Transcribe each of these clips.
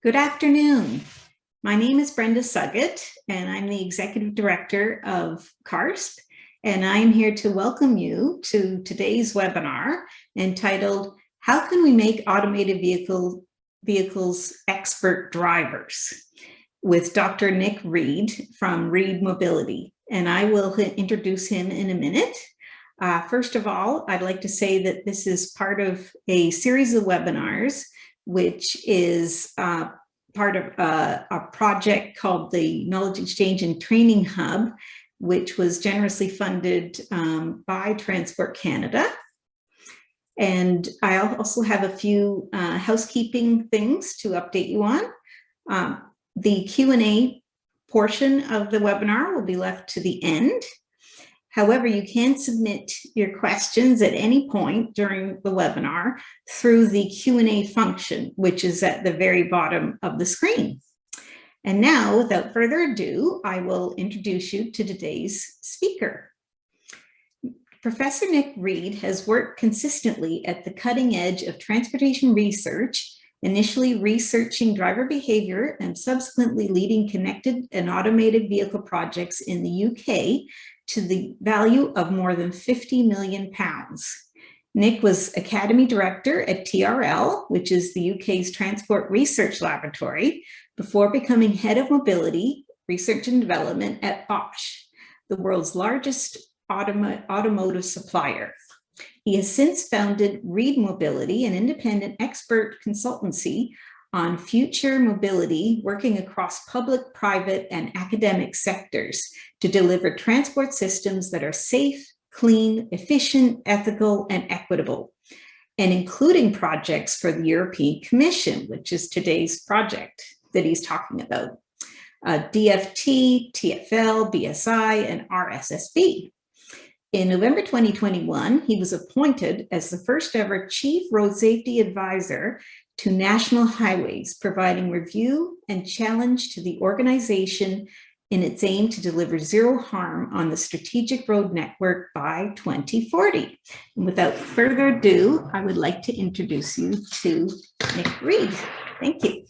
Good afternoon. My name is Brenda Suggett, and I'm the Executive Director of KARST, and I'm here to welcome you to today's webinar entitled, How Can We Make Automated Vehicles Expert Drivers? With Dr. Nick Reed from Reed Mobility, and I will introduce him in a minute. First of all, I'd like to say that this is part of a series of webinars which is part of a project called the Knowledge Exchange and Training Hub, which was generously funded by Transport Canada. And I also have a few housekeeping things to update you on. The Q&A portion of the webinar will be left to the end. However, you can submit your questions at any point during the webinar through the Q&A function, which is at the very bottom of the screen. And now, without further ado, I will introduce you to today's speaker. Professor Nick Reed has worked consistently at the cutting edge of transportation research, initially researching driver behavior and subsequently leading connected and automated vehicle projects in the UK to the value of more than £50 million. Nick was Academy Director at TRL, which is the UK's Transport Research Laboratory, before becoming Head of Mobility, Research and Development at Bosch, the world's largest automotive supplier. He has since founded Reed Mobility, an independent expert consultancy on future mobility, working across public, private, and academic sectors to deliver transport systems that are safe, clean, efficient, ethical, and equitable, and including projects for the European Commission, which is today's project that he's talking about, DFT, TfL, BSI, and RSSB. In November 2021, he was appointed as the first ever Chief Road Safety Advisor to National Highways, providing review and challenge to the organization in its aim to deliver zero harm on the strategic road network by 2040. And without further ado, I would like to introduce you to Nick Reed. Thank you.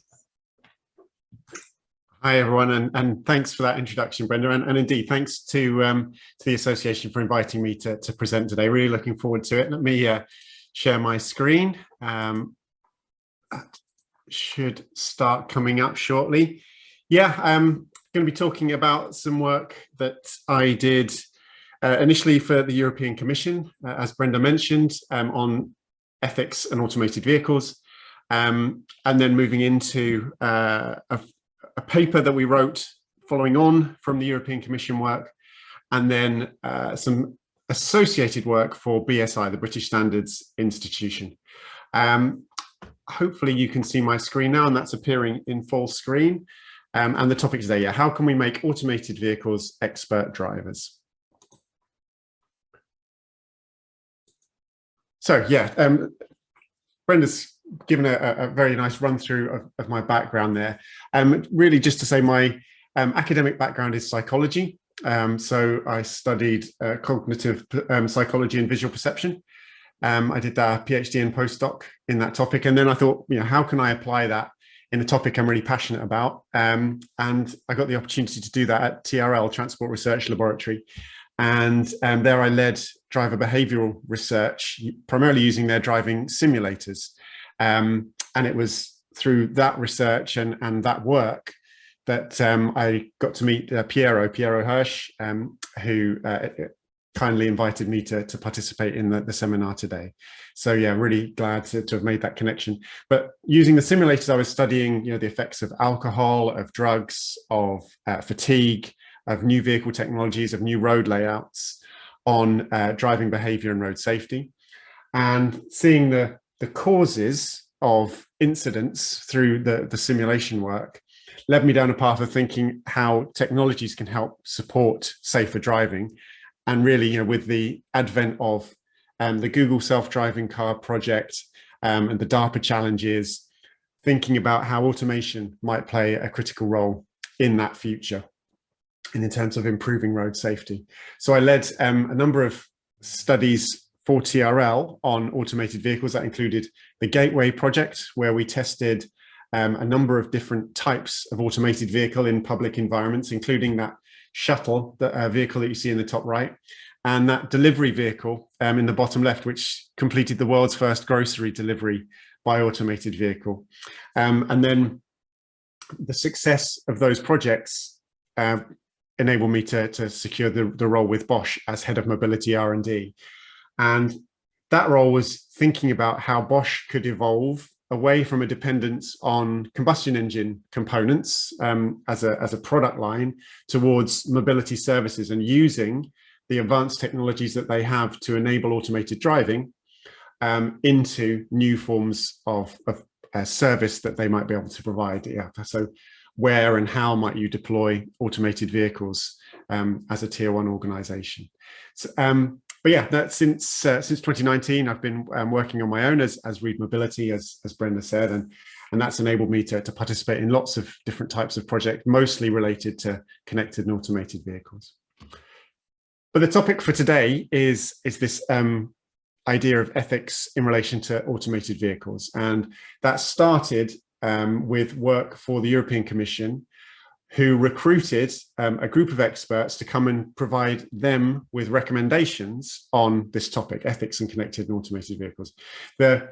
Hi, everyone, and thanks for that introduction, Brenda. And indeed, thanks to the association for inviting me to present today. Really looking forward to it. Let me share my screen. That should start coming up shortly. Yeah, I'm going to be talking about some work that I did initially for the European Commission, as Brenda mentioned, on ethics and automated vehicles, and then moving into a paper that we wrote following on from the European Commission work, and then some associated work for BSI, the British Standards Institution. Hopefully you can see my screen now, and that's appearing in full screen. And the topic today, how can we make automated vehicles expert drivers? So Brenda's given a very nice run through of my background there. Really just to say my academic background is psychology. So I studied cognitive psychology and visual perception. I did a PhD and postdoc in that topic. And then I thought, how can I apply that in a topic I'm really passionate about? And I got the opportunity to do that at TRL, Transport Research Laboratory. And there I led driver behavioral research, primarily using their driving simulators. And it was through that research and that work that I got to meet Piero Hirsch, who kindly invited me to participate in the seminar today. So yeah, really glad to have made that connection. But using the simulators, I was studying the effects of alcohol, of drugs, of fatigue, of new vehicle technologies, of new road layouts on driving behavior and road safety, and seeing the causes of incidents through the simulation work led me down a path of thinking how technologies can help support safer driving. And really, with the advent of the Google self-driving car project and the DARPA challenges, thinking about how automation might play a critical role in that future and in terms of improving road safety. So I led a number of studies for TRL on automated vehicles. That included the Gateway project, where we tested a number of different types of automated vehicle in public environments, including that shuttle, the vehicle that you see in the top right, and that delivery vehicle in the bottom left, which completed the world's first grocery delivery by automated vehicle. And then the success of those projects enabled me to secure the role with Bosch as head of mobility R&D. And that role was thinking about how Bosch could evolve away from a dependence on combustion engine components as a product line towards mobility services, and using the advanced technologies that they have to enable automated driving into new forms of service that they might be able to provide. Yeah. So where and how might you deploy automated vehicles as a tier one organization? So, but yeah, that since 2019, I've been working on my own as Reed Mobility, as Brenda said, and that's enabled me to participate in lots of different types of projects, mostly related to connected and automated vehicles. But the topic for today is this idea of ethics in relation to automated vehicles, and that started with work for the European Commission, who recruited a group of experts to come and provide them with recommendations on this topic, ethics in connected and automated vehicles. The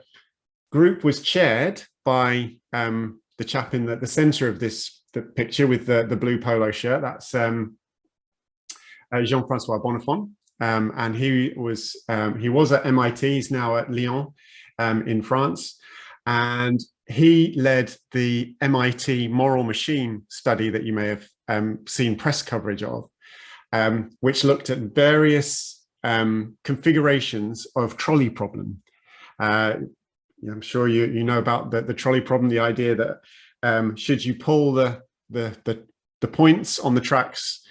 group was chaired by the chap in the center of the picture with the blue polo shirt. That's Jean-Francois Bonnefond, and he was at MIT, he's now at Lyon in France, and he led the MIT moral machine study that you may have seen press coverage of, which looked at various configurations of trolley problem. I'm sure you know about the trolley problem, the idea that should you pull the points on the tracks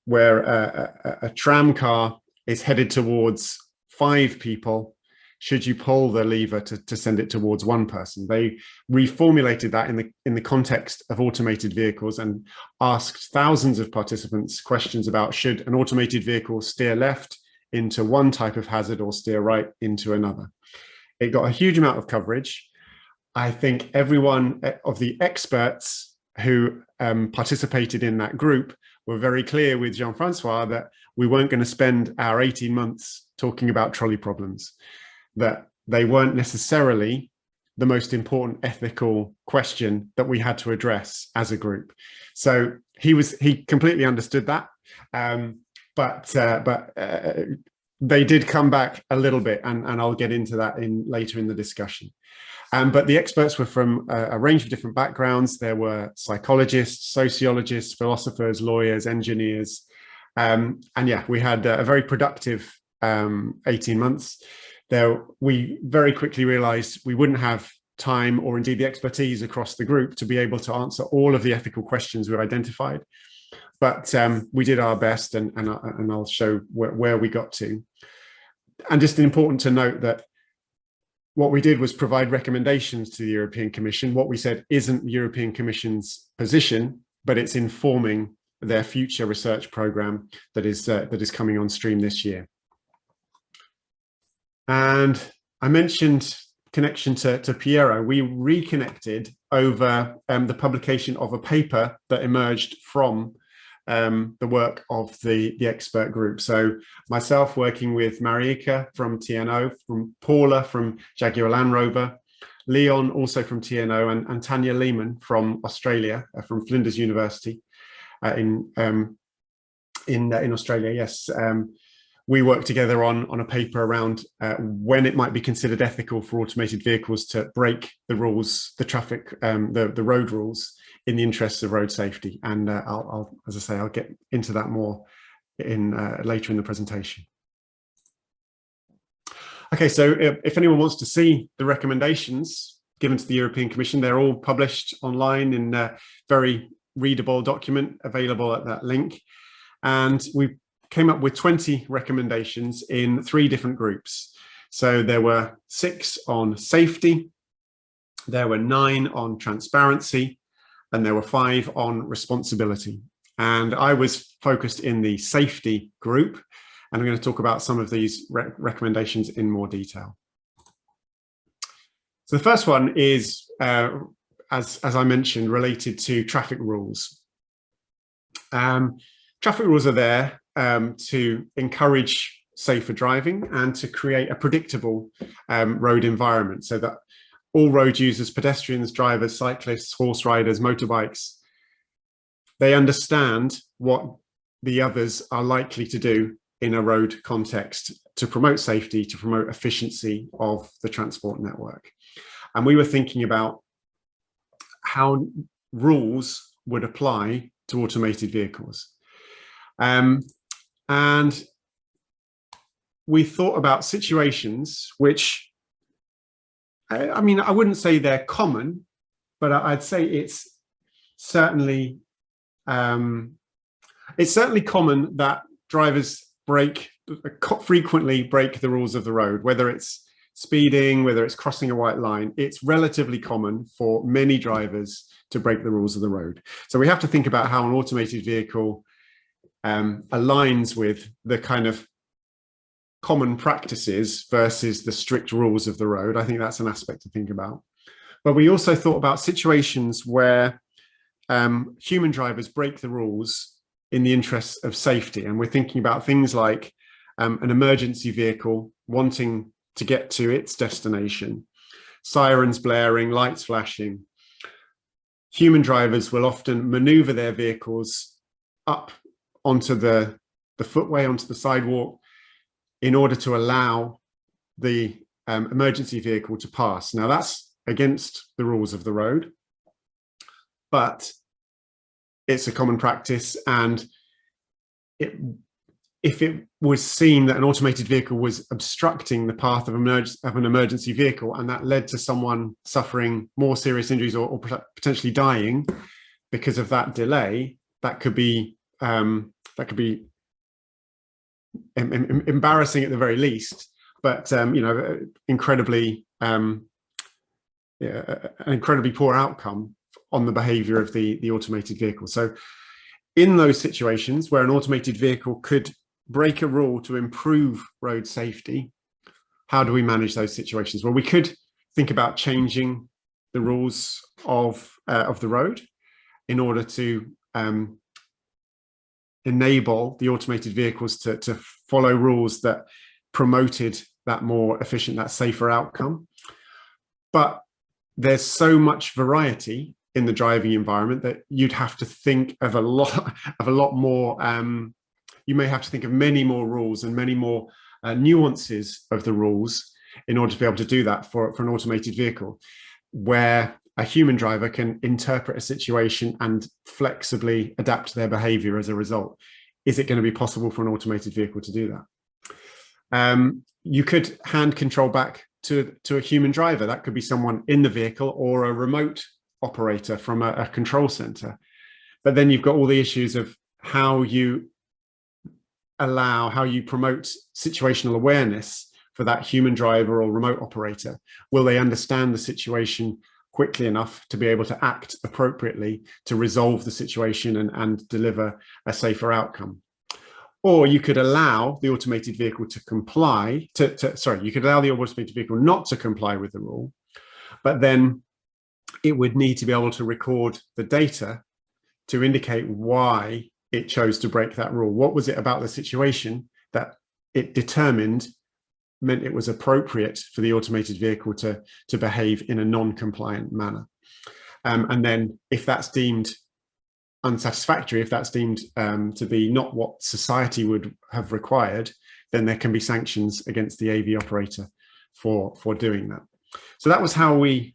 where a tram car is headed towards 5 people, should you pull the lever to send it towards 1 person? They reformulated that in the context of automated vehicles and asked thousands of participants questions about, should an automated vehicle steer left into one type of hazard or steer right into another? It got a huge amount of coverage. I think everyone of the experts who participated in that group were very clear with Jean-Francois that we weren't going to spend our 18 months talking about trolley problems, that they weren't necessarily the most important ethical question that we had to address as a group. So he completely understood that, but they did come back a little bit, and I'll get into that later in the discussion. But the experts were from a range of different backgrounds. There were psychologists, sociologists, philosophers, lawyers, engineers, and yeah, we had a very productive 18 months. We very quickly realized we wouldn't have time, or indeed the expertise across the group, to be able to answer all of the ethical questions we identified. But we did our best, and I'll show where we got to. And just important to note that what we did was provide recommendations to the European Commission. What we said isn't the European Commission's position, but it's informing their future research program that is coming on stream this year. And I mentioned connection to Piero. We reconnected over the publication of a paper that emerged from the work of the expert group. So myself working with Marieke from TNO, from Paula from Jaguar Land Rover, Leon also from TNO, and Tanya Lehman from Australia, from Flinders University in Australia. Yes. We worked together on a paper around when it might be considered ethical for automated vehicles to break the rules, the traffic, the road rules, in the interests of road safety. And as I say, I'll get into that more later in the presentation. Okay, so if anyone wants to see the recommendations given to the European Commission, they're all published online in a very readable document available at that link. And we came up with 20 recommendations in 3 different groups. So there were 6 on safety, there were 9 on transparency, and there were 5 on responsibility. And I was focused in the safety group, and I'm going to talk about some of these recommendations in more detail. So the first one is as I mentioned, related to traffic rules. Traffic rules are there to encourage safer driving and to create a predictable road environment so that all road users, pedestrians, drivers, cyclists, horse riders, motorbikes, they understand what the others are likely to do in a road context to promote safety, to promote efficiency of the transport network. And we were thinking about how rules would apply to automated vehicles. And we thought about situations which, I mean, I wouldn't say they're common, but I'd say it's certainly common that drivers frequently break the rules of the road, whether it's speeding, whether it's crossing a white line. It's relatively common for many drivers to break the rules of the road. So we have to think about how an automated vehicle aligns with the kind of common practices versus the strict rules of the road. I think that's an aspect to think about. But we also thought about situations where human drivers break the rules in the interests of safety. And we're thinking about things like an emergency vehicle wanting to get to its destination, sirens blaring, lights flashing. Human drivers will often maneuver their vehicles up onto the footway, onto the sidewalk, in order to allow the emergency vehicle to pass. Now, that's against the rules of the road, but it's a common practice. And if it was seen that an automated vehicle was obstructing the path of an emergency vehicle, and that led to someone suffering more serious injuries or potentially dying because of that delay, that could be embarrassing at the very least, but you know, incredibly an incredibly poor outcome on the behavior of the automated vehicle. So in those situations where an automated vehicle could break a rule to improve road safety, how do we manage those situations? Well, we could think about changing the rules of the road in order to enable the automated vehicles to follow rules that promoted that more efficient, that safer outcome. But there's so much variety in the driving environment that you'd have to think of a lot more. You may have to think of many more rules and many more nuances of the rules in order to be able to do that for an automated vehicle, where a human driver can interpret a situation and flexibly adapt their behavior as a result. Is it going to be possible for an automated vehicle to do that? You could hand control back to a human driver. That could be someone in the vehicle or a remote operator from a control center. But then you've got all the issues of how you promote situational awareness for that human driver or remote operator. Will they understand the situation quickly enough to be able to act appropriately to resolve the situation and deliver a safer outcome? Or you could allow the automated vehicle to comply, you could allow the automated vehicle not to comply with the rule, but then it would need to be able to record the data to indicate why it chose to break that rule. What was it about the situation that it determined meant it was appropriate for the automated vehicle to behave in a non-compliant manner? And then if that's deemed unsatisfactory, if that's deemed to be not what society would have required, then there can be sanctions against the AV operator for doing that. So that was how we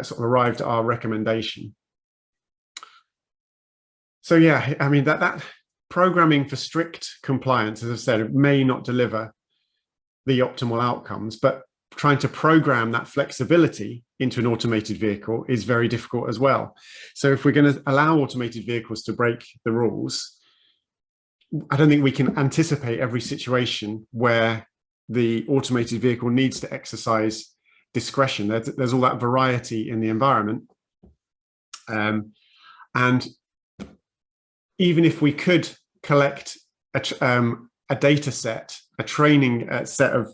sort of arrived at our recommendation. So yeah, I mean, that programming for strict compliance, as I've said, may not deliver the optimal outcomes, but trying to program that flexibility into an automated vehicle is very difficult as well. So if we're going to allow automated vehicles to break the rules, I don't think we can anticipate every situation where the automated vehicle needs to exercise discretion. There's all that variety in the environment. And even if we could collect a data set, a training set of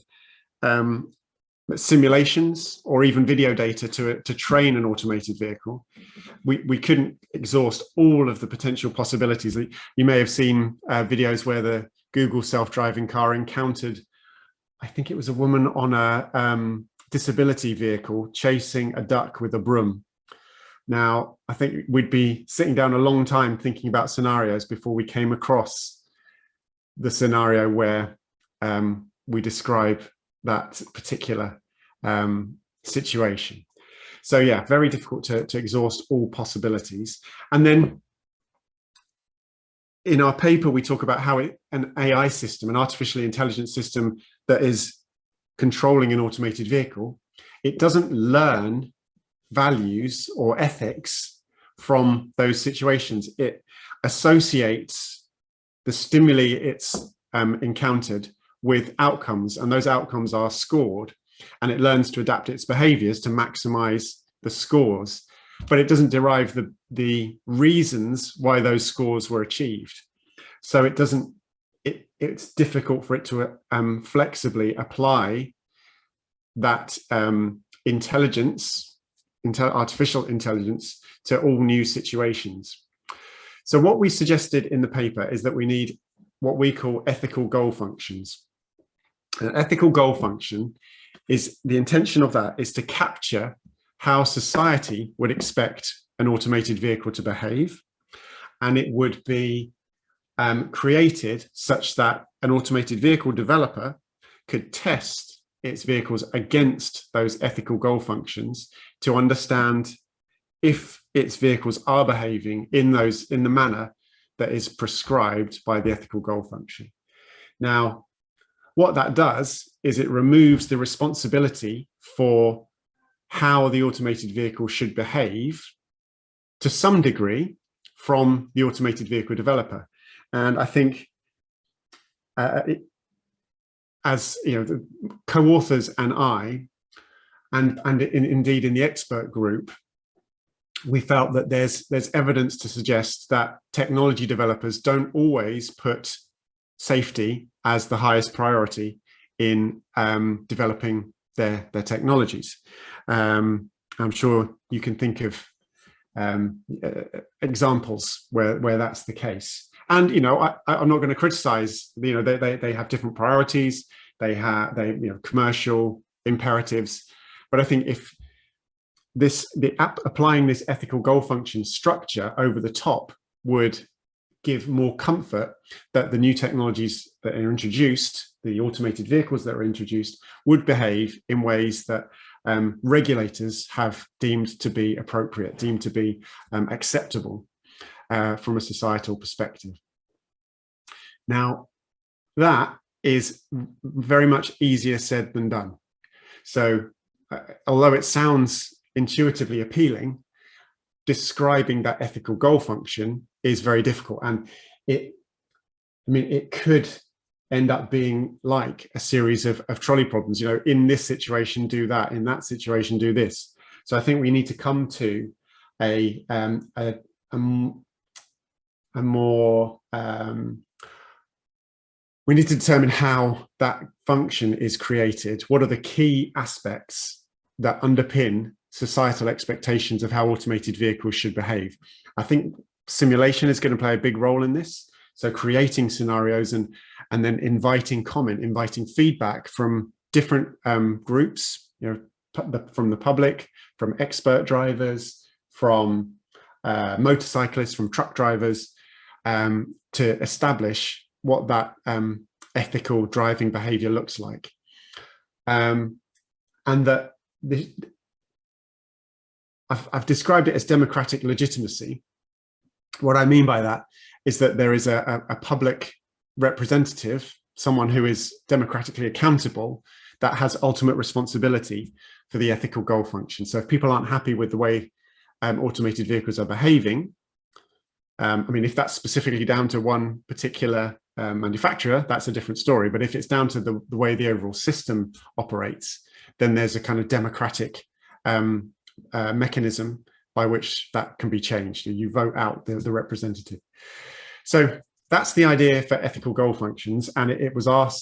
simulations or even video data to train an automated vehicle, we couldn't exhaust all of the potential possibilities. You may have seen videos where the Google self-driving car encountered, I think it was a woman on a disability vehicle chasing a duck with a broom. Now, I think we'd be sitting down a long time thinking about scenarios before we came across the scenario where we describe that particular situation. So yeah, very difficult to exhaust all possibilities. And then in our paper, we talk about how an AI system, an artificially intelligent system that is controlling an automated vehicle, it doesn't learn values or ethics from those situations. It associates the stimuli it's encountered with outcomes, and those outcomes are scored, and it learns to adapt its behaviors to maximize the scores, but it doesn't derive the reasons why those scores were achieved. So it's difficult for it to flexibly apply that artificial intelligence to all new situations. So what we suggested in the paper is that we need what we call ethical goal functions. An ethical goal function is, the intention of that is to capture how society would expect an automated vehicle to behave, and it would be created such that an automated vehicle developer could test its vehicles against those ethical goal functions to understand if its vehicles are behaving in the manner that is prescribed by the ethical goal function. Now, what that does is it removes the responsibility for how the automated vehicle should behave to some degree from the automated vehicle developer. And I think as you know, the co-authors and I, and indeed in the expert group, we felt that there's evidence to suggest that technology developers don't always put safety as the highest priority in developing their technologies. I'm sure you can think of examples where that's the case. And you know, I'm not going to criticize. You know, they have different priorities. They have commercial imperatives. But I think if applying this ethical goal function structure over the top would give more comfort that the new technologies that are introduced, the automated vehicles that are introduced, would behave in ways that regulators have deemed to be appropriate, deemed to be acceptable from a societal perspective. Now, that is very much easier said than done. So although it sounds intuitively appealing, describing that ethical goal function is very difficult. And it could end up being like a series of trolley problems, you know, in this situation, do that, in that situation, do this. So I think we need to come to a more, we need to determine how that function is created. What are the key aspects that underpin societal expectations of how automated vehicles should behave? I think simulation is going to play a big role in this. So creating scenarios and then inviting comment, inviting feedback from different groups, you know, from the public, from expert drivers, from motorcyclists, from truck drivers, to establish what that ethical driving behavior looks like. And that I've described it as democratic legitimacy. What I mean by that is that there is a public representative, someone who is democratically accountable, that has ultimate responsibility for the ethical goal function. So if people aren't happy with the way automated vehicles are behaving, I mean, if that's specifically down to one particular manufacturer, that's a different story. But if it's down to the way the overall system operates, then there's a kind of democratic mechanism by which that can be changed. You vote out the representative. So that's the idea for ethical goal functions. And it was our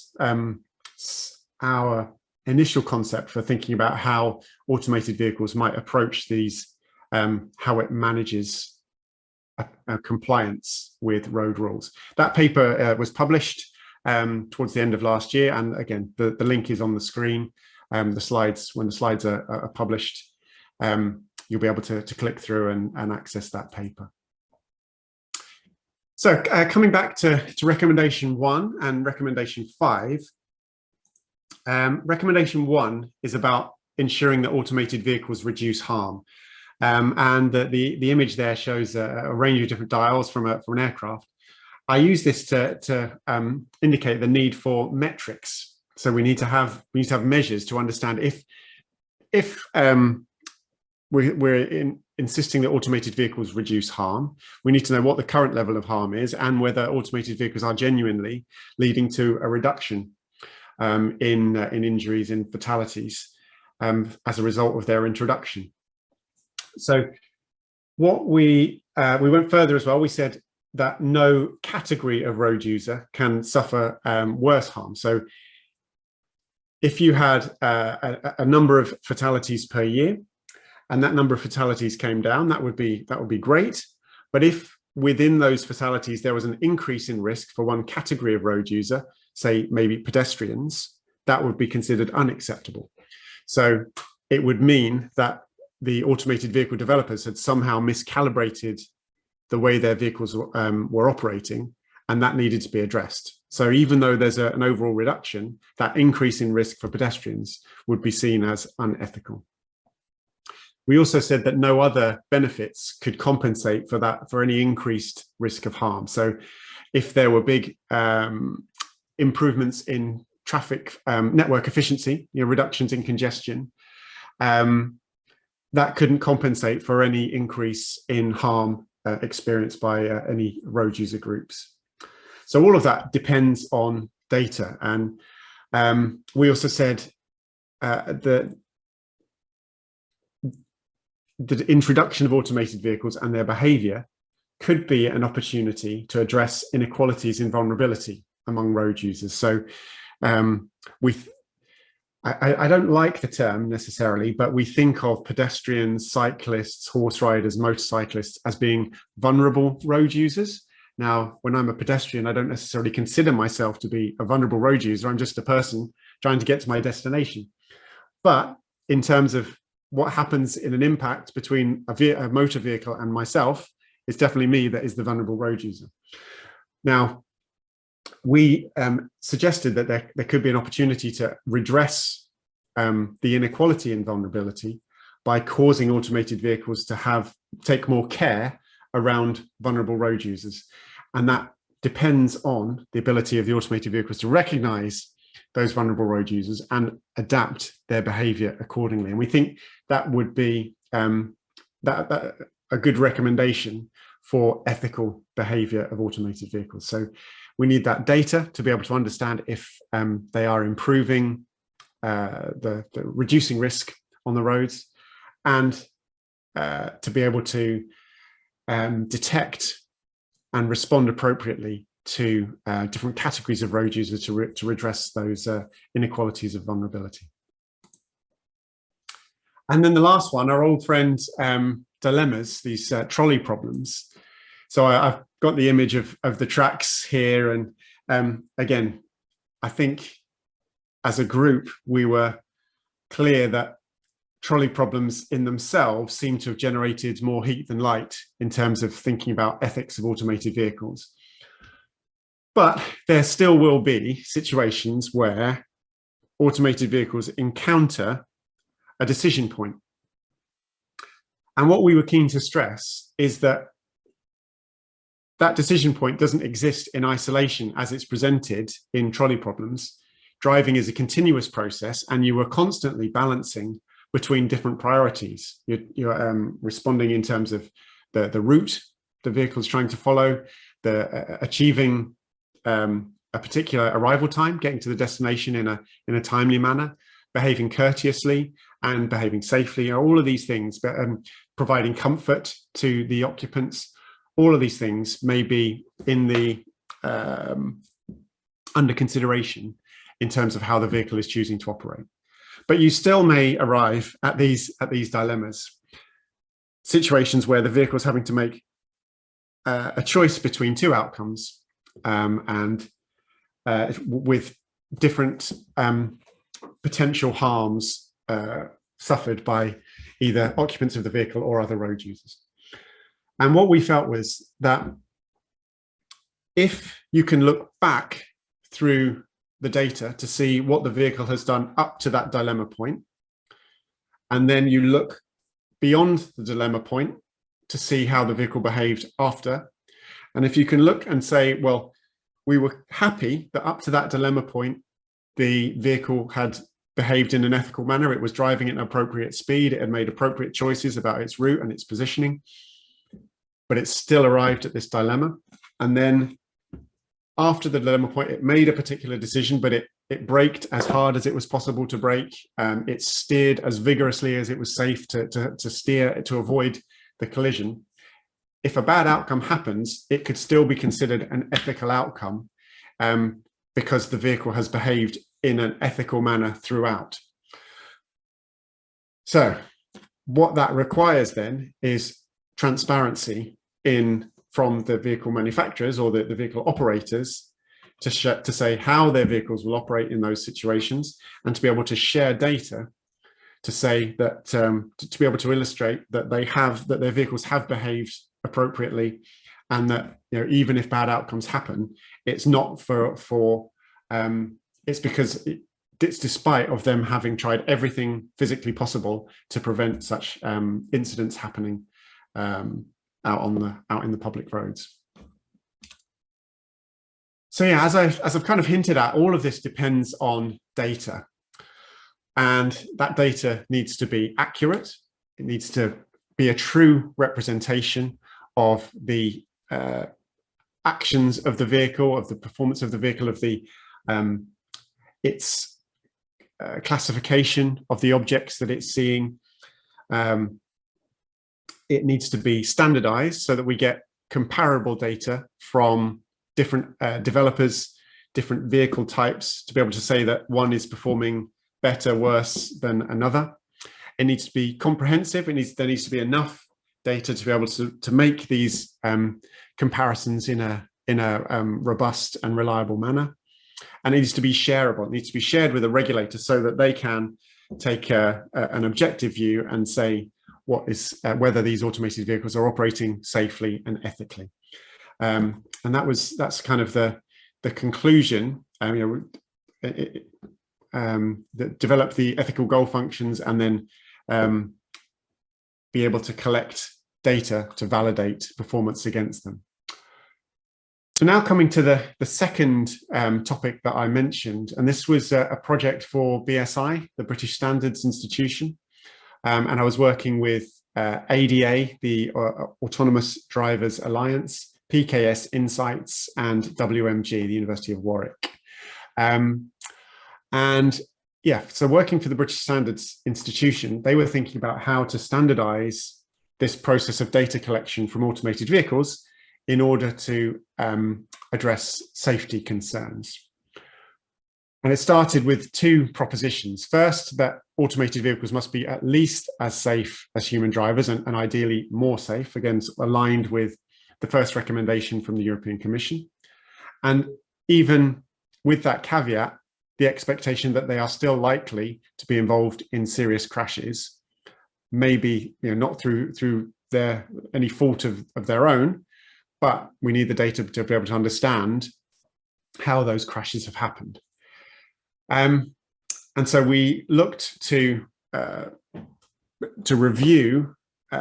initial concept for thinking about how automated vehicles might approach these, how it manages a compliance with road rules. That paper was published towards the end of last year, and again, the link is on the screen. The slides, when the slides are published, you'll be able to click through and access that paper. So coming back to recommendation 1 and recommendation 5, recommendation 1 is about ensuring that automated vehicles reduce harm. And the image there shows a range of different dials from an aircraft. I use this to indicate the need for metrics. So we need to have measures to understand if we're insisting that automated vehicles reduce harm. We need to know what the current level of harm is and whether automated vehicles are genuinely leading to a reduction in injuries and fatalities as a result of their introduction. So what we went further as well. We said that no category of road user can suffer worse harm. So if you had a number of fatalities per year, and that number of fatalities came down, that would be great. But if within those fatalities there was an increase in risk for one category of road user, say maybe pedestrians, that would be considered unacceptable. So it would mean that the automated vehicle developers had somehow miscalibrated the way their vehicles were operating, and that needed to be addressed. So even though there's an overall reduction, that increase in risk for pedestrians would be seen as unethical. We also said that no other benefits could compensate for any increased risk of harm. So if there were big improvements in traffic network efficiency, reductions in congestion, that couldn't compensate for any increase in harm experienced by any road user groups. So all of that depends on data. And we also said the introduction of automated vehicles and their behaviour could be an opportunity to address inequalities in vulnerability among road users. So I don't like the term necessarily, but we think of pedestrians, cyclists, horse riders, motorcyclists as being vulnerable road users. Now, when I'm a pedestrian, I don't necessarily consider myself to be a vulnerable road user. I'm just a person trying to get to my destination. But in terms of what happens in an impact between a motor vehicle and myself, it's definitely me that is the vulnerable road user. Now, we suggested that there could be an opportunity to redress the inequality in vulnerability by causing automated vehicles to take more care around vulnerable road users. And that depends on the ability of the automated vehicles to recognize those vulnerable road users and adapt their behavior accordingly. And we think that would be a good recommendation for ethical behavior of automated vehicles. So we need that data to be able to understand if they are improving, the reducing risk on the roads, and to be able to detect and respond appropriately to different categories of road users to redress those inequalities of vulnerability. And then the last one, our old friend dilemmas, these trolley problems. So I've got the image of the tracks here. And again, I think as a group, we were clear that trolley problems in themselves seem to have generated more heat than light in terms of thinking about ethics of automated vehicles. But there still will be situations where automated vehicles encounter a decision point. And what we were keen to stress is that that decision point doesn't exist in isolation as it's presented in trolley problems. Driving is a continuous process, and you are constantly balancing between different priorities. You're responding in terms of the route the vehicle is trying to follow, achieving a particular arrival time, getting to the destination in a timely manner, behaving courteously and behaving safely. All of these things, but providing comfort to the occupants. All of these things may be in the under consideration in terms of how the vehicle is choosing to operate. But you still may arrive at these dilemmas, situations where the vehicle is having to make a choice between two outcomes, and with different potential harms suffered by either occupants of the vehicle or other road users. And what we felt was that if you can look back through the data to see what the vehicle has done up to that dilemma point, and then you look beyond the dilemma point to see how the vehicle behaved after, and if you can look and say, well, we were happy that up to that dilemma point, the vehicle had behaved in an ethical manner, it was driving at an appropriate speed, it had made appropriate choices about its route and its positioning, but it still arrived at this dilemma. And then after the dilemma point, it made a particular decision, but it braked as hard as it was possible to brake. It steered as vigorously as it was safe to steer to avoid the collision. If a bad outcome happens, it could still be considered an ethical outcome, because the vehicle has behaved in an ethical manner throughout. So what that requires then is transparency from the vehicle manufacturers or the vehicle operators to say how their vehicles will operate in those situations, and to be able to share data to say that to be able to illustrate that their vehicles have behaved appropriately, and that, you know, even if bad outcomes happen, it's not it's because it's despite of them having tried everything physically possible to prevent such incidents happening out in the public roads. So yeah, as I've kind of hinted at, all of this depends on data, and that data needs to be accurate. It needs to be a true representation of the actions of the vehicle, of the performance of the vehicle, of the its classification of the objects that it's seeing. It needs to be standardized so that we get comparable data from different developers, different vehicle types, to be able to say that one is performing better, worse than another. It needs to be comprehensive. There needs to be enough data to be able to make these comparisons in a robust and reliable manner. And it needs to be shareable. It needs to be shared with a regulator so that they can take an objective view and say whether these automated vehicles are operating safely and ethically. And that's kind of the conclusion. That develop the ethical goal functions, and then be able to collect data to validate performance against them. So now coming to the second topic that I mentioned, and this was a project for BSI, the British Standards Institution, and I was working with ADA, the Autonomous Drivers Alliance, PKS Insights, and WMG, the University of Warwick. And yeah, so working for the British Standards Institution, they were thinking about how to standardize this process of data collection from automated vehicles in order to address safety concerns. And it started with two propositions. First, that automated vehicles must be at least as safe as human drivers, and ideally more safe, again, aligned with the first recommendation from the European Commission. And even with that caveat, the expectation that they are still likely to be involved in serious crashes, maybe, you know, not through any fault of their own, but we need the data to be able to understand how those crashes have happened. And so we looked to review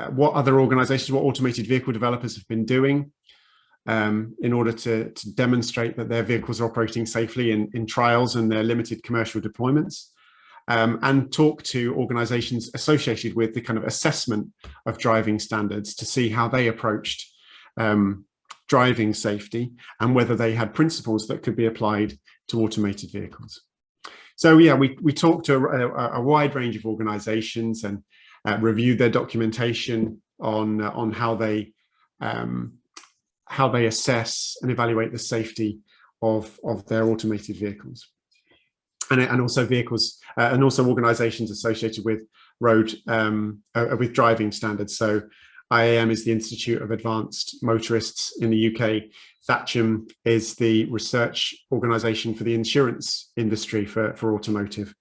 what other organizations, what automated vehicle developers have been doing in order to demonstrate that their vehicles are operating safely in trials and their limited commercial deployments, and talk to organizations associated with the kind of assessment of driving standards to see how they approached driving safety and whether they had principles that could be applied to automated vehicles. So yeah, we talked to a wide range of organizations and reviewed their documentation on how they assess and evaluate the safety of their automated vehicles. and also vehicles and also organisations associated with road with driving standards. So IAM is the Institute of Advanced Motorists in the UK. Thatcham is the research organisation for the insurance industry for automotive.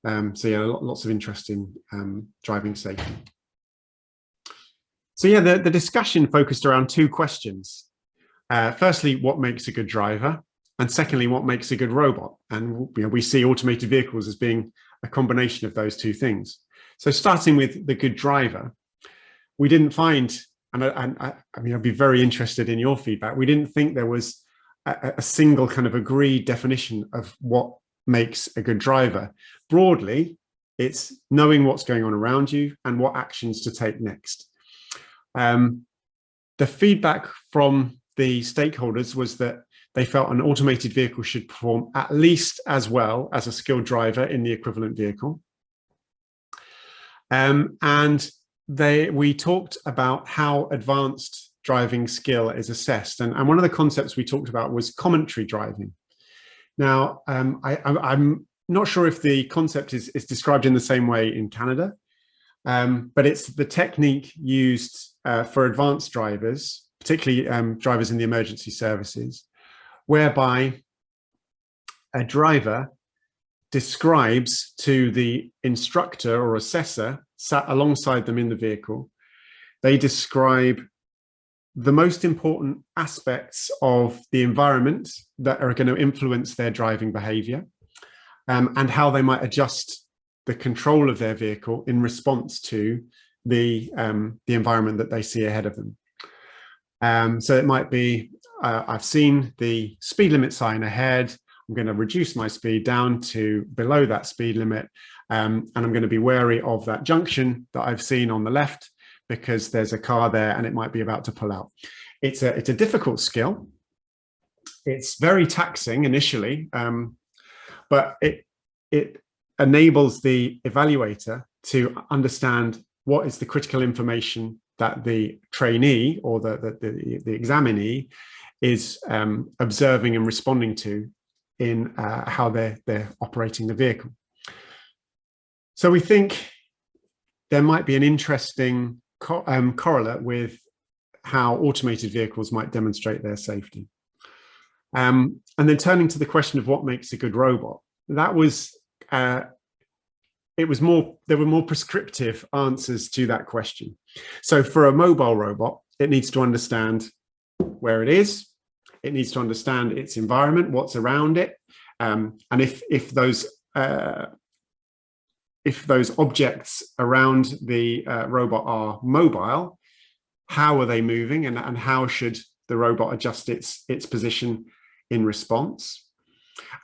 So yeah, lots of interest in driving safety. So yeah, the discussion focused around two questions. Firstly, what makes a good driver? And secondly, what makes a good robot? And we see automated vehicles as being a combination of those two things. So starting with the good driver, we didn't find, and I mean, I'd be very interested in your feedback. We didn't think there was a single kind of agreed definition of what makes a good driver. Broadly, it's knowing what's going on around you and what actions to take next. The feedback from the stakeholders was that they felt an automated vehicle should perform at least as well as a skilled driver in the equivalent vehicle. And we talked about how advanced driving skill is assessed. And one of the concepts we talked about was commentary driving. Now, I'm not sure if the concept is described in the same way in Canada, but it's the technique used for advanced drivers, particularly drivers in the emergency services, whereby a driver describes to the instructor or assessor sat alongside them in the vehicle, they describe the most important aspects of the environment that are going to influence their driving behavior, and how they might adjust the control of their vehicle in response to the environment that they see ahead of them. So it might be, I've seen the speed limit sign ahead. I'm going to reduce my speed down to below that speed limit. And I'm going to be wary of that junction that I've seen on the left because there's a car there and it might be about to pull out. It's a difficult skill. It's very taxing initially, but it enables the evaluator to understand what is the critical information that the trainee or the examinee is observing and responding to in how they're operating the vehicle. So we think there might be an interesting correlate with how automated vehicles might demonstrate their safety. And then turning to the question of what makes a good robot, that was there were more prescriptive answers to that question. So for a mobile robot, it needs to understand where it is. It needs to understand its environment, what's around it. And if those objects around the robot are mobile, how are they moving and how should the robot adjust its position in response?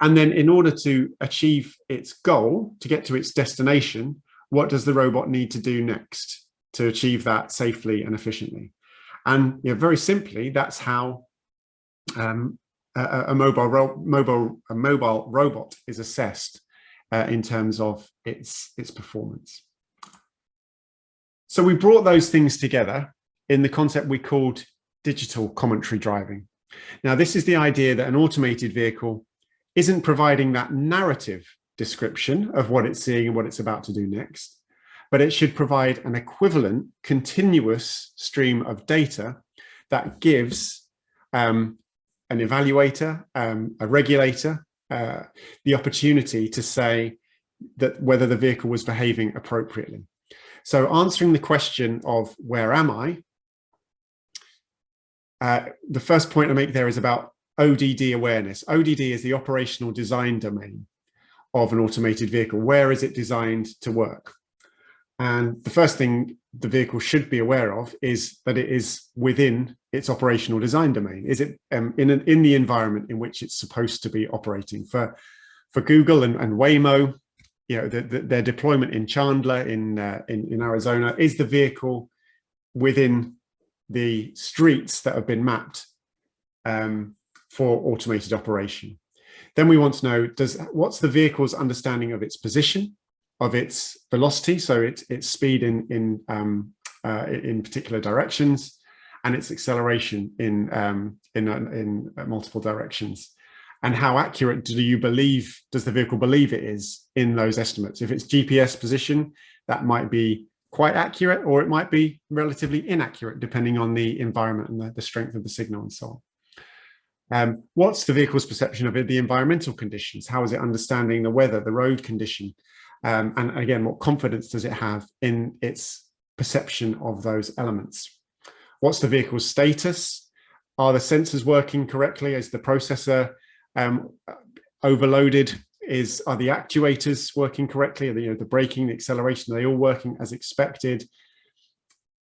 And then in order to achieve its goal, to get to its destination, what does the robot need to do next to achieve that safely and efficiently? And very simply, that's how a mobile robot is assessed in terms of its performance. So we brought those things together in the concept we called digital commentary driving. Now, this is the idea that an automated vehicle isn't providing that narrative description of what it's seeing and what it's about to do next, but it should provide an equivalent continuous stream of data that gives an evaluator, a regulator, the opportunity to say that whether the vehicle was behaving appropriately. So answering the question of where am I, the first point I make there is about ODD awareness. ODD is the operational design domain of an automated vehicle. Where is it designed to work? And the first thing the vehicle should be aware of is that it is within its operational design domain. Is it in the environment in which it's supposed to be operating? For Google and Waymo, their deployment in Chandler in Arizona, is the vehicle within the streets that have been mapped for automated operation? Then we want to know, what's the vehicle's understanding of its position, of its velocity, so its speed in particular directions, and its acceleration in multiple directions. And how accurate does the vehicle believe it is in those estimates? If it's GPS position, that might be quite accurate, or it might be relatively inaccurate, depending on the environment and the strength of the signal and so on. What's the vehicle's perception of the environmental conditions? How is it understanding the weather, the road condition? And again, what confidence does it have in its perception of those elements? What's the vehicle's status? Are the sensors working correctly? Is the processor overloaded? Are the actuators working correctly? Are the braking, the acceleration, are they all working as expected?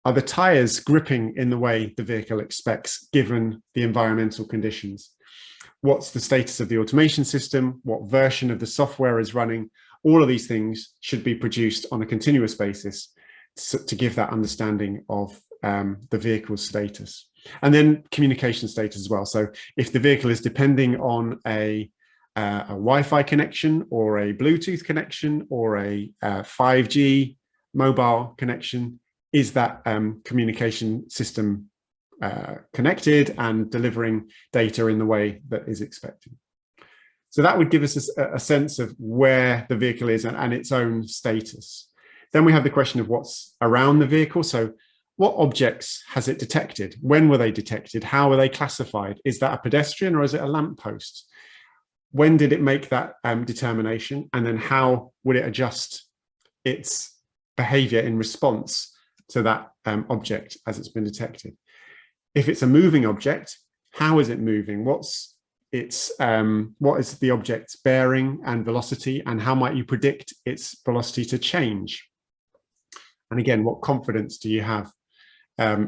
Are the tires gripping in the way the vehicle expects, given the environmental conditions? What's the status of the automation system? What version of the software is running? All of these things should be produced on a continuous basis to give that understanding of the vehicle's status. And then communication status as well. So if the vehicle is depending on a Wi-Fi connection, or a Bluetooth connection, or a 5G mobile connection, is that communication system connected and delivering data in the way that is expected? So that would give us a sense of where the vehicle is and its own status. Then we have the question of what's around the vehicle. So what objects has it detected? When were they detected? How were they classified? Is that a pedestrian or is it a lamppost? When did it make that determination? And then how would it adjust its behavior in response to that object as it's been detected? If it's a moving object, how is it moving? What is the object's bearing and velocity, and how might you predict its velocity to change? And again, what confidence do you have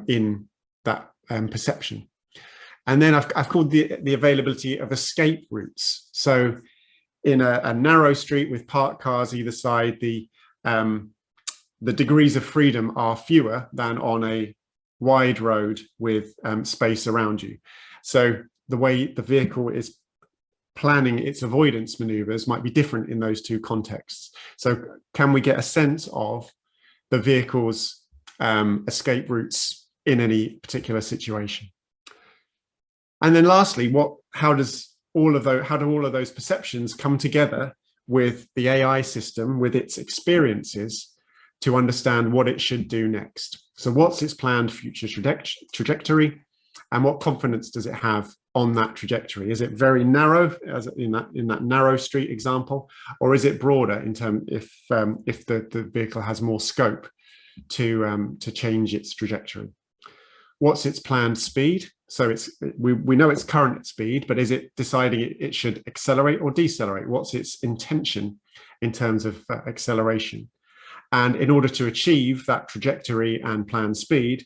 in that perception? And then I've called the availability of escape routes. So in a narrow street with parked cars either side, the degrees of freedom are fewer than on a wide road with space around you. So the way the vehicle is planning its avoidance maneuvers might be different in those two contexts. So can we get a sense of the vehicle's escape routes in any particular situation? And then lastly, how do all of those perceptions come together with the AI system, with its experiences, to understand what it should do next? So what's its planned future trajectory, and what confidence does it have on that trajectory? Is it very narrow, as in that narrow street example, or is it broader in terms if the vehicle has more scope to change its trajectory? What's its planned speed? So we know its current speed, but is it deciding it should accelerate or decelerate? What's its intention in terms of acceleration? And in order to achieve that trajectory and planned speed,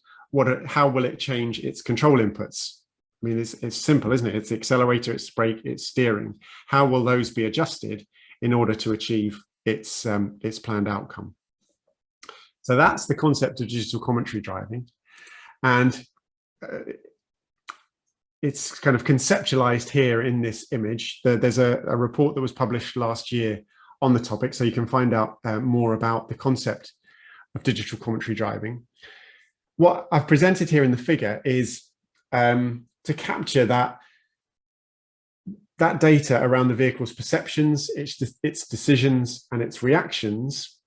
how will it change its control inputs? I mean, it's simple, isn't it? It's the accelerator, it's brake, it's steering. How will those be adjusted in order to achieve its planned outcome? So that's the concept of digital commentary driving. And it's kind of conceptualized here in this image. There's a report that was published last year on the topic, so you can find out more about the concept of digital commentary driving. What I've presented here in the figure is to capture that data around the vehicle's perceptions, its decisions, and its reactions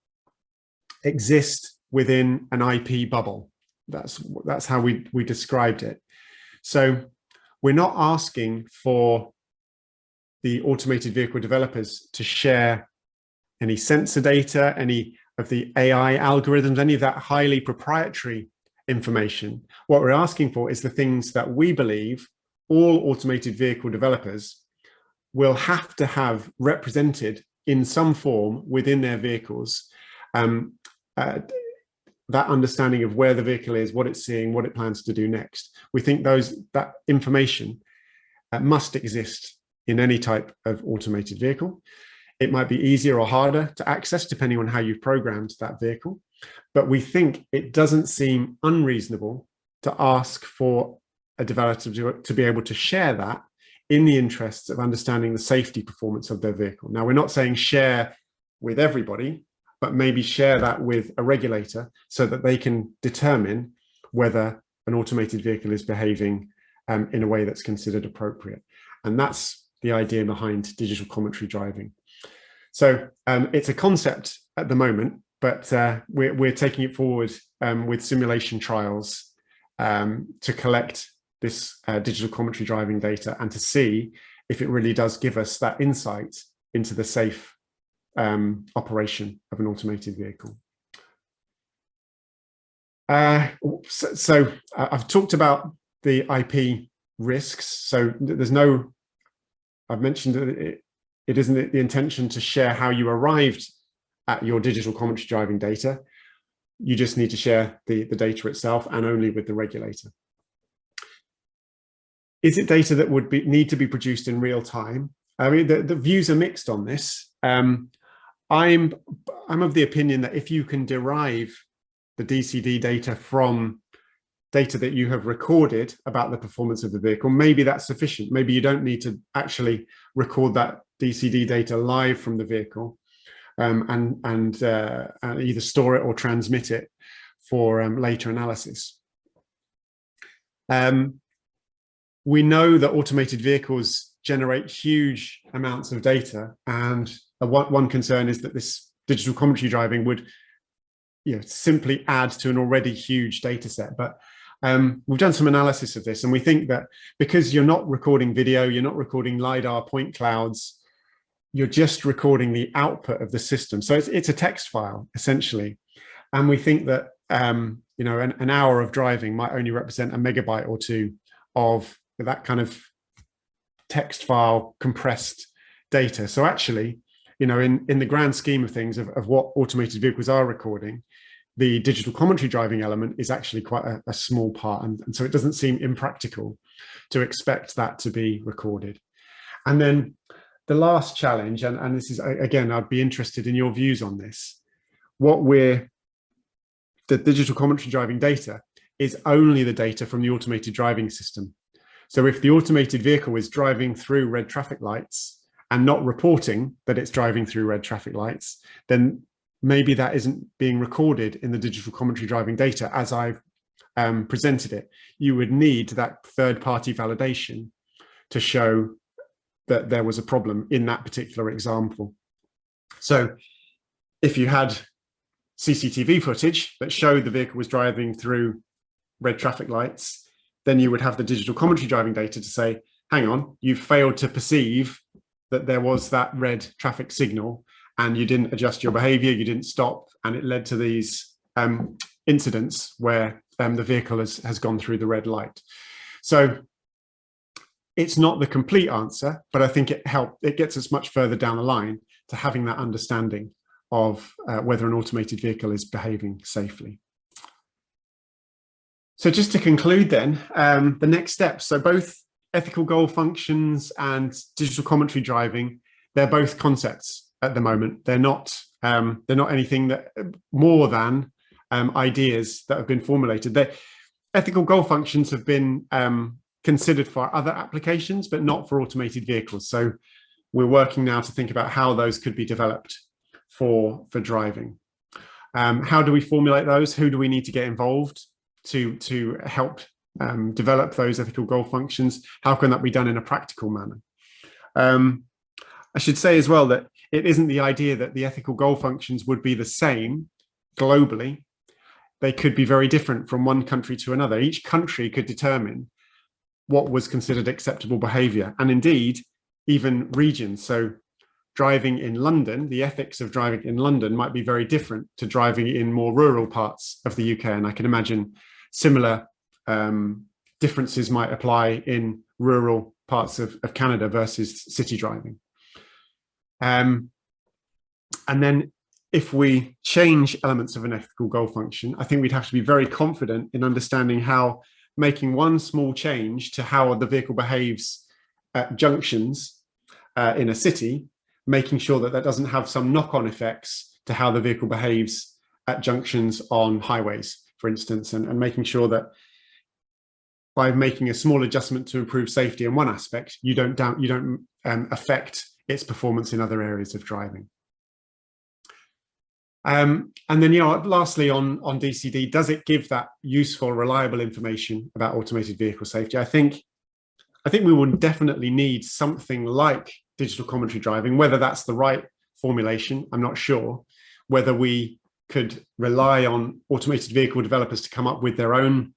exist within an IP bubble. That's how we described it. So we're not asking for the automated vehicle developers to share any sensor data, any of the AI algorithms, any of that highly proprietary information. What we're asking for is the things that we believe all automated vehicle developers will have to have represented in some form within their vehicles. That understanding of where the vehicle is, what it's seeing, what it plans to do next. We think that information must exist in any type of automated vehicle. It might be easier or harder to access depending on how you've programmed that vehicle. But we think it doesn't seem unreasonable to ask for a developer to be able to share that in the interests of understanding the safety performance of their vehicle. Now, we're not saying share with everybody, but maybe share that with a regulator so that they can determine whether an automated vehicle is behaving in a way that's considered appropriate. And that's the idea behind digital commentary driving. So it's a concept at the moment, but we're taking it forward with simulation trials to collect this digital commentary driving data and to see if it really does give us that insight into the safe operation of an automated vehicle. So I've talked about the IP risks. So there's no, I've mentioned that it isn't the intention to share how you arrived at your digital commentary driving data. You just need to share the data itself, and only with the regulator. Is it data that would need to be produced in real time? I mean, the views are mixed on this. I'm of the opinion that if you can derive the DCD data from data that you have recorded about the performance of the vehicle, maybe that's sufficient. Maybe you don't need to actually record that DCD data live from the vehicle and either store it or transmit it for later analysis. We know that automated vehicles generate huge amounts of data, and one concern is that this digital commentary driving would simply add to an already huge data set. But we've done some analysis of this, and we think that because you're not recording video, you're not recording LiDAR point clouds, you're just recording the output of the system. So it's a text file, essentially. And we think that an hour of driving might only represent a megabyte or two of that kind of text file compressed data. So actually, in the grand scheme of things of what automated vehicles are recording, the digital commentary driving element is actually quite a small part. And so it doesn't seem impractical to expect that to be recorded. And then the last challenge, and this is, again, I'd be interested in your views on this. The digital commentary driving data is only the data from the automated driving system. So if the automated vehicle is driving through red traffic lights and not reporting that it's driving through red traffic lights, then maybe that isn't being recorded in the digital commentary driving data as I've presented it. You would need that third-party validation to show that there was a problem in that particular example. So if you had CCTV footage that showed the vehicle was driving through red traffic lights, then you would have the digital commentary driving data to say, hang on, you've failed to perceive that there was that red traffic signal, and you didn't adjust your behavior, you didn't stop, and it led to these incidents where the vehicle has gone through the red light. So it's not the complete answer, but I think it gets us much further down the line to having that understanding of whether an automated vehicle is behaving safely. So just to conclude then, the next steps. So both ethical goal functions and digital commentary driving, they're both concepts at the moment. They're not anything that more than ideas that have been formulated. Ethical goal functions have been considered for other applications, but not for automated vehicles. So we're working now to think about how those could be developed for driving. How do we formulate those? Who do we need to get involved to help develop those ethical goal functions? How can that be done in a practical manner? I should say as well that it isn't the idea that the ethical goal functions would be the same globally. They could be very different from one country to another. Each country could determine what was considered acceptable behavior, and indeed even regions. So driving in London, the ethics of driving in London might be very different to driving in more rural parts of the UK. And I can imagine similar differences might apply in rural parts of Canada versus city driving. And then if we change elements of an ethical goal function, I think we'd have to be very confident in understanding how making one small change to how the vehicle behaves at junctions in a city, making sure that that doesn't have some knock-on effects to how the vehicle behaves at junctions on highways, for instance, and making sure that by making a small adjustment to improve safety in one aspect, you don't affect its performance in other areas of driving. And then, lastly on DCD, does it give that useful, reliable information about automated vehicle safety? I think I think we will definitely need something like digital commentary driving. Whether that's the right formulation, I'm not sure. Whether we could rely on automated vehicle developers to come up with their own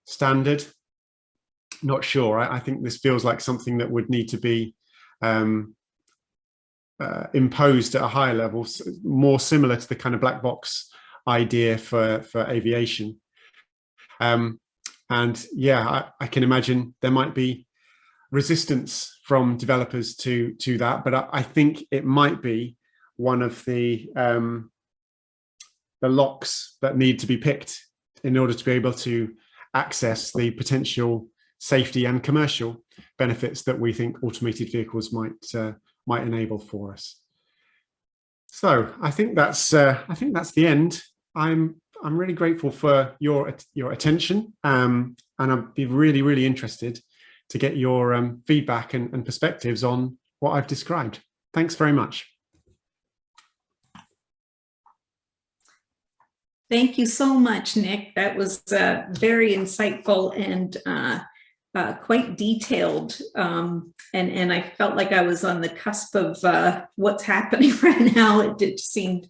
standard, not sure. I think this feels like something that would need to be imposed at a higher level, more similar to the kind of black box idea for aviation. And yeah, I can imagine there might be resistance from developers to that, but I think it might be one of the locks that need to be picked in order to be able to access the potential safety and commercial benefits that we think automated vehicles might enable for us. So I think that's the end. I'm really grateful for your attention, and I'd be really interested to get your feedback and perspectives on what I've described. Thanks very much. Thank you so much, Nick. That was very insightful and quite detailed. And I felt like I was on the cusp of what's happening right now. It seemed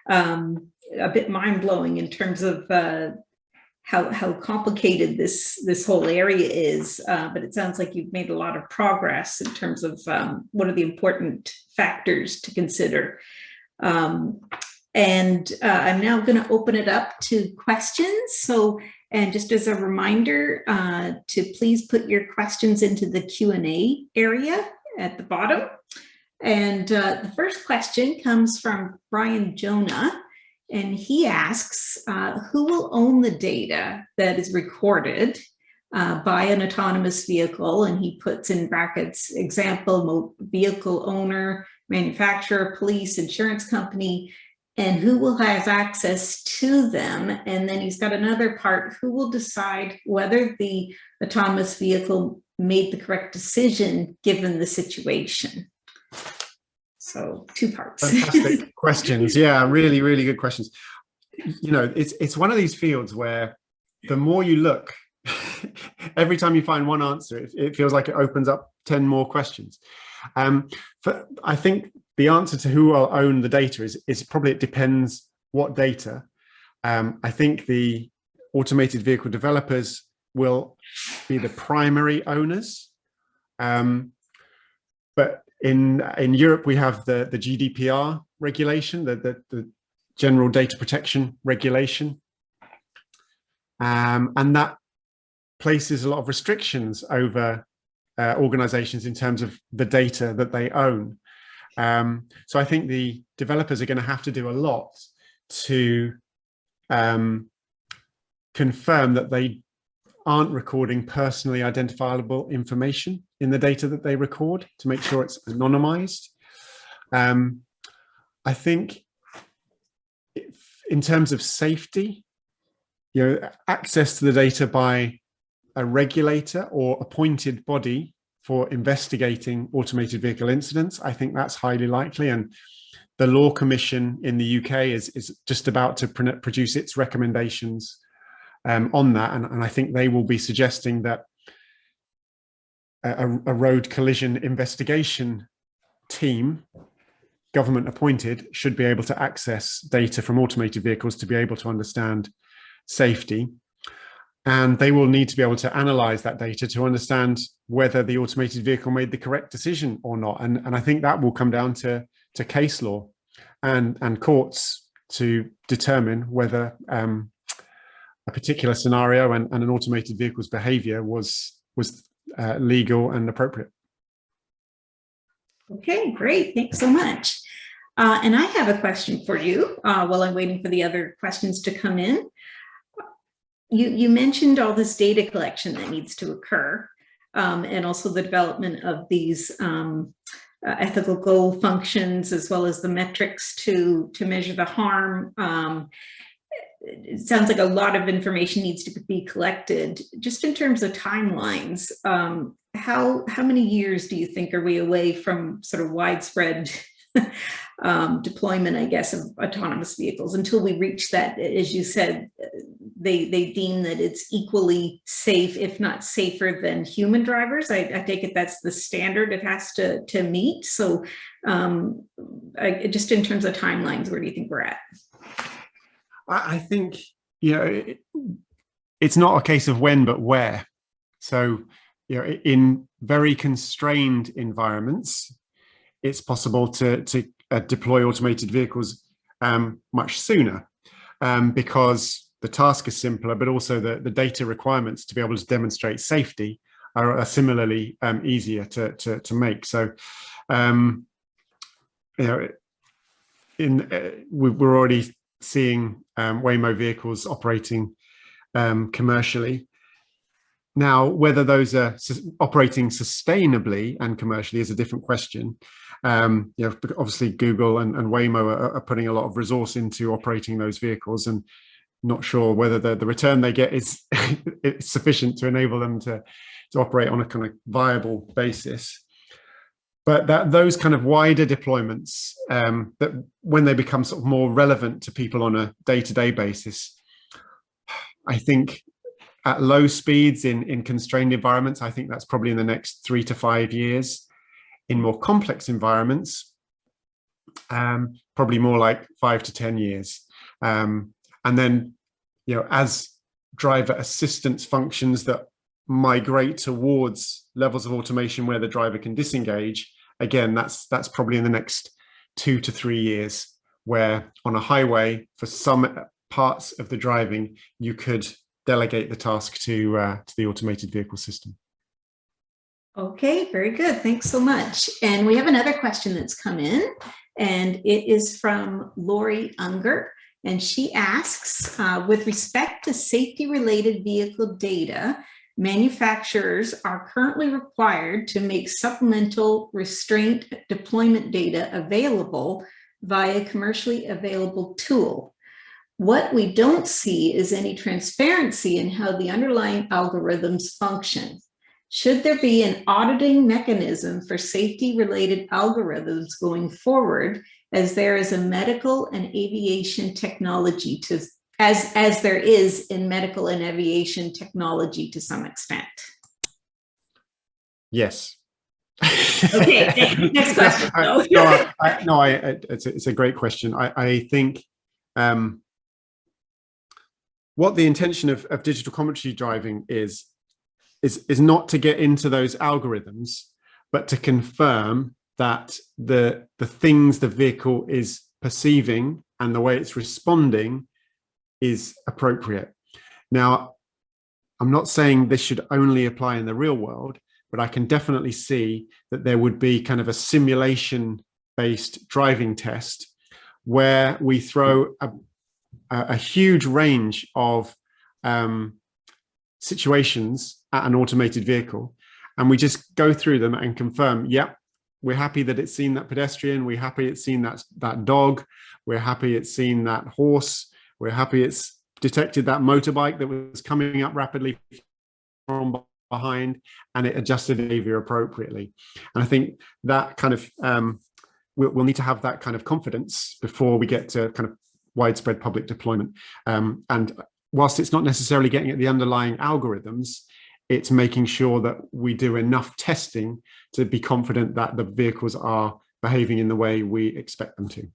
a bit mind-blowing in terms of how complicated this whole area is. But it sounds like you've made a lot of progress in terms of what are the important factors to consider. And I'm now going to open it up to questions. So, and just as a reminder, to please put your questions into the Q&A area at the bottom. And the first question comes from Brian Jonah, and he asks, who will own the data that is recorded by an autonomous vehicle? And he puts in brackets, example, vehicle owner, manufacturer, police, insurance company, and who will have access to them. And then he's got another part, who will decide whether the autonomous vehicle made the correct decision given the situation. So 2 parts. Fantastic questions. Yeah, really good questions. You know, it's one of these fields where the more you look, every time you find one answer, it feels like it opens up 10 more questions. I think the answer to who will own the data is probably, it depends what data. I think the automated vehicle developers will be the primary owners. But in Europe, we have the GDPR regulation, the General Data Protection Regulation. And that places a lot of restrictions over organizations in terms of the data that they own. So I think the developers are going to have to do a lot to confirm that they aren't recording personally identifiable information in the data that they record, to make sure it's anonymized. I think in terms of safety, you know, access to the data by a regulator or appointed body for investigating automated vehicle incidents, I think that's highly likely. And the Law Commission in the UK is just about to produce its recommendations on that. And I think they will be suggesting that a road collision investigation team, government appointed, should be able to access data from automated vehicles to be able to understand safety. And they will need to be able to analyze that data to understand whether the automated vehicle made the correct decision or not. And I think that will come down to case law and courts to determine whether a particular scenario and an automated vehicle's behavior was legal and appropriate. Okay, great. Thanks so much. And I have a question for you while I'm waiting for the other questions to come in. You mentioned all this data collection that needs to occur, and also the development of these ethical goal functions, as well as the metrics to measure the harm. It sounds like a lot of information needs to be collected. Just in terms of timelines, how many years do you think are we away from sort of widespread deployment, I guess, of autonomous vehicles until we reach that. As you said, they deem that it's equally safe, if not safer than human drivers. I take it that's the standard it has to meet. So just in terms of timelines, where do you think we're at? I think, it's not a case of when, but where. So, in very constrained environments, it's possible to deploy automated vehicles much sooner because the task is simpler, but also the data requirements to be able to demonstrate safety are similarly easier to make. So, we're already seeing Waymo vehicles operating commercially. Now, whether those are operating sustainably and commercially is a different question. Obviously Google and Waymo are putting a lot of resource into operating those vehicles, and not sure whether the return they get is it's sufficient to enable them to operate on a kind of viable basis. But those kind of wider deployments, that when they become sort of more relevant to people on a day-to-day basis, I think at low speeds in constrained environments, I think that's probably in the next 3 to 5 years. In more complex environments, probably more like 5 to 10 years. And then, as driver assistance functions that migrate towards levels of automation where the driver can disengage, again, that's probably in the next 2 to 3 years, where on a highway, for some parts of the driving, you could delegate the task to the automated vehicle system. Okay, very good. Thanks so much. And we have another question that's come in, and it is from Lori Unger. And she asks, with respect to safety-related vehicle data, manufacturers are currently required to make supplemental restraint deployment data available via commercially available tool. What we don't see is any transparency in how the underlying algorithms function. Should there be an auditing mechanism for safety-related algorithms going forward, as there is a medical and aviation technology as there is in medical and aviation technology to some extent? Yes. Okay, next question. It's a great question. I think what the intention of digital commentary driving is not to get into those algorithms, but to confirm that the things the vehicle is perceiving and the way it's responding is appropriate. Now, I'm not saying this should only apply in the real world, but I can definitely see that there would be kind of a simulation-based driving test where we throw a huge range of situations at an automated vehicle, and we just go through them and confirm, yep, we're happy that it's seen that pedestrian, we're happy it's seen that dog, we're happy it's seen that horse, we're happy it's detected that motorbike that was coming up rapidly from behind, and it adjusted behavior appropriately. And I think that kind of we'll need to have that kind of confidence before we get to kind of widespread public deployment. And whilst it's not necessarily getting at the underlying algorithms, it's making sure that we do enough testing to be confident that the vehicles are behaving in the way we expect them to.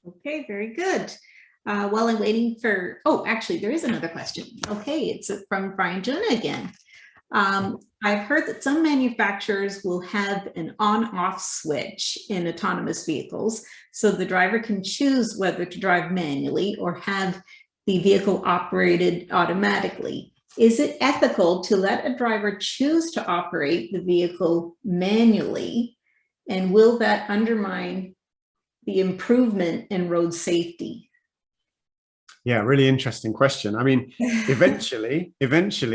Okay, very good. While I'm waiting for, actually, there is another question. Okay, it's from Brian Jonah again. I've heard that some manufacturers will have an on-off switch in autonomous vehicles, so the driver can choose whether to drive manually or have the vehicle operated automatically. Is it ethical to let a driver choose to operate the vehicle manually? And will that undermine the improvement in road safety? Yeah, really interesting question. I mean, eventually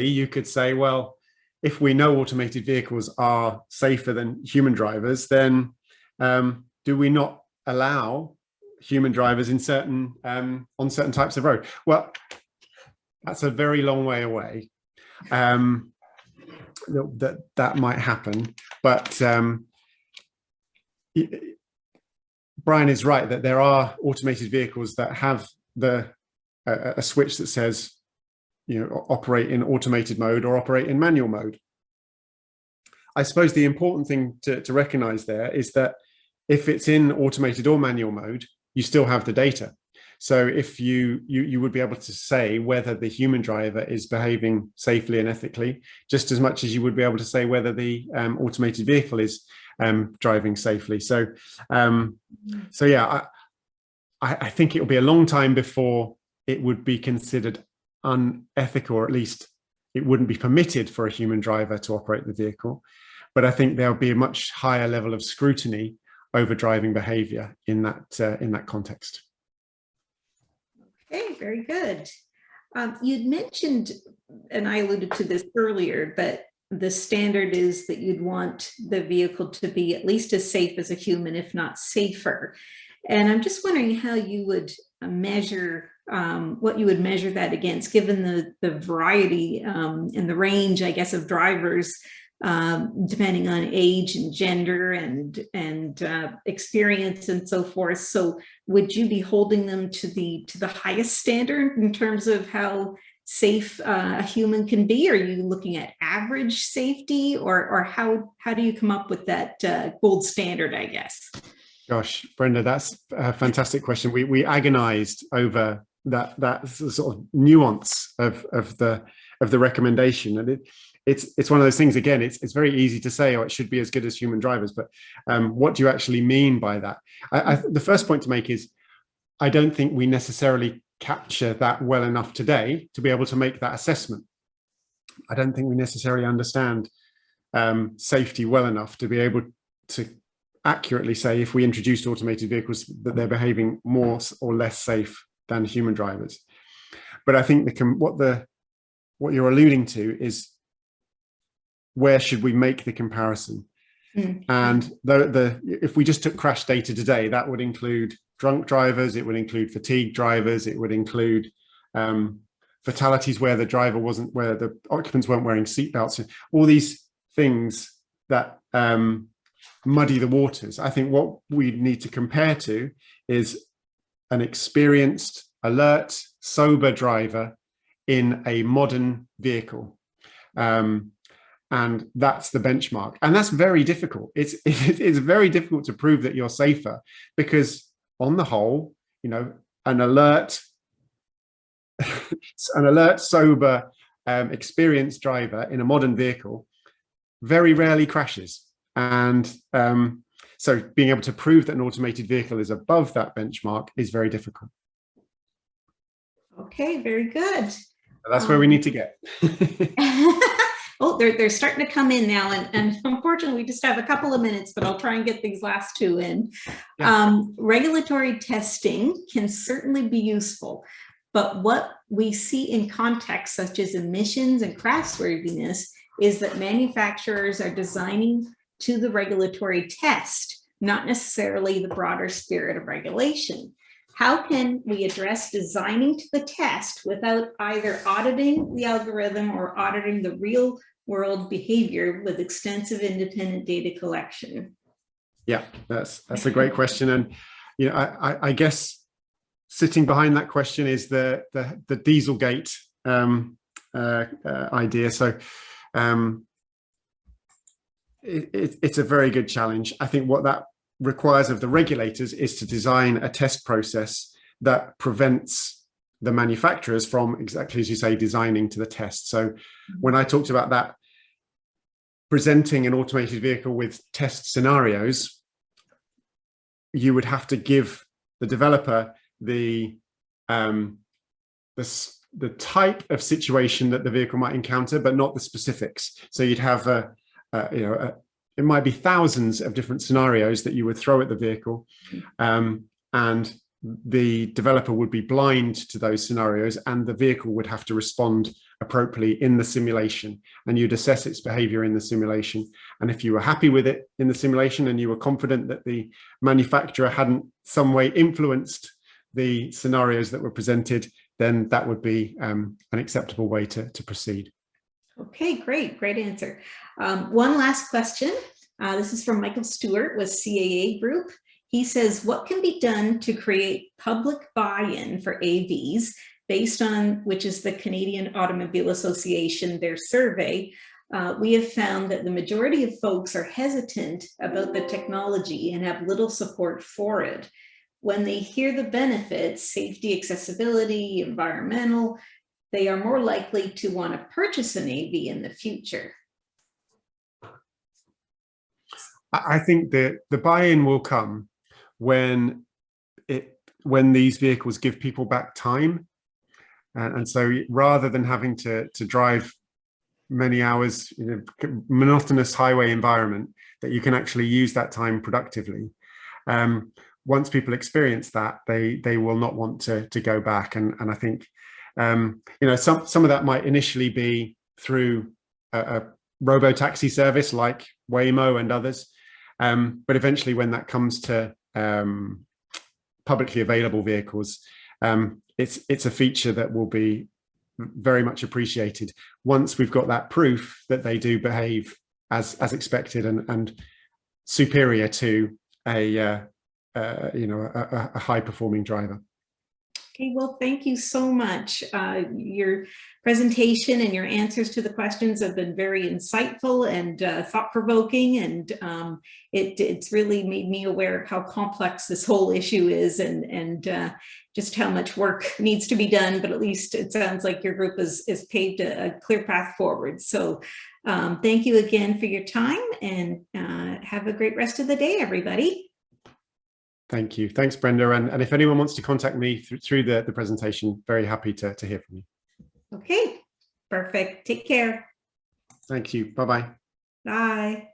you could say, well, if we know automated vehicles are safer than human drivers, then do we not allow human drivers in certain on certain types of road? Well, that's a very long way away. That might happen, but Brian is right that there are automated vehicles that have a switch that says, operate in automated mode or operate in manual mode. I suppose the important thing to recognize there is that if it's in automated or manual mode, you still have the data. So if you would be able to say whether the human driver is behaving safely and ethically, just as much as you would be able to say whether the automated vehicle is driving safely. So yeah, I think it will be a long time before it would be considered unethical, or at least it wouldn't be permitted for a human driver to operate the vehicle. But I think there'll be a much higher level of scrutiny over driving behavior in that context. Okay, very good. You'd mentioned, and I alluded to this earlier, but the standard is that you'd want the vehicle to be at least as safe as a human, if not safer. And I'm just wondering how you would measure, what you would measure that against, given the variety and the range, I guess, of drivers, depending on age and gender and experience and so forth. So would you be holding them to the highest standard in terms of how safe a human can be? Are you looking at average safety, or how do you come up with that gold standard, I guess? Gosh, Brenda, that's a fantastic question. We agonized over that sort of nuance of the recommendation, and it's one of those things. Again, it's very easy to say, oh, it should be as good as human drivers, but what do you actually mean by that? The first point to make is, I don't think we necessarily capture that well enough today to be able to make that assessment. I don't think we necessarily understand safety well enough to be able to accurately say if we introduced automated vehicles that they're behaving more or less safe than human drivers. But I think what you're alluding to is, where should we make the comparison? Mm-hmm. And if we just took crash data today, that would include drunk drivers, it would include fatigued drivers, it would include fatalities where the occupants weren't wearing seatbelts, all these things that muddy the waters. I think what we need to compare to is an experienced, alert, sober driver in a modern vehicle. And that's the benchmark. And that's very difficult. It's very difficult to prove that you're safer, because on the whole, an alert, sober, experienced driver in a modern vehicle very rarely crashes. And so being able to prove that an automated vehicle is above that benchmark is very difficult. Okay, very good. That's where we need to get. Oh, they're starting to come in now, and unfortunately we just have a couple of minutes, but I'll try and get these last two in. Yeah. Regulatory testing can certainly be useful, but what we see in contexts such as emissions and crashworthiness is that manufacturers are designing to the regulatory test, not necessarily the broader spirit of regulation. How can we address designing to the test without either auditing the algorithm or auditing the real world behavior with extensive independent data collection? Yeah, that's a great question. And I guess sitting behind that question is the Dieselgate idea. So it's a very good challenge. I think what that requires of the regulators is to design a test process that prevents the manufacturers from, exactly as you say, designing to the test. So when I talked about that, presenting an automated vehicle with test scenarios, you would have to give the developer the type of situation that the vehicle might encounter, but not the specifics. So you'd have it might be thousands of different scenarios that you would throw at the vehicle, and the developer would be blind to those scenarios, and the vehicle would have to respond appropriately in the simulation, and you'd assess its behavior in the simulation. And if you were happy with it in the simulation and you were confident that the manufacturer hadn't some way influenced the scenarios that were presented, then that would be an acceptable way to proceed. Okay, great answer. One last question. This is from Michael Stewart with CAA Group. He says, what can be done to create public buy-in for AVs based on, which is the Canadian Automobile Association, their survey? We have found that the majority of folks are hesitant about the technology and have little support for it. When they hear the benefits, safety, accessibility, environmental, they are more likely to want to purchase an AV in the future. I think that the buy-in will come when these vehicles give people back time. And so rather than having to drive many hours in a monotonous highway environment, that you can actually use that time productively. Once people experience that, they will not want to go back. And I think, some of that might initially be through a robo-taxi service like Waymo and others. But eventually when that comes to publicly available vehicles, it's a feature that will be very much appreciated once we've got that proof that they do behave as expected and superior to a high performing driver. Okay, well, thank you so much. Your presentation and your answers to the questions have been very insightful and thought-provoking, and it's really made me aware of how complex this whole issue is and just how much work needs to be done, but at least it sounds like your group has paved a clear path forward. So thank you again for your time, and have a great rest of the day, everybody. Thank you. Thanks, Brenda. And if anyone wants to contact me through the presentation, very happy to hear from you. Okay, perfect. Take care. Thank you. Bye-bye. Bye.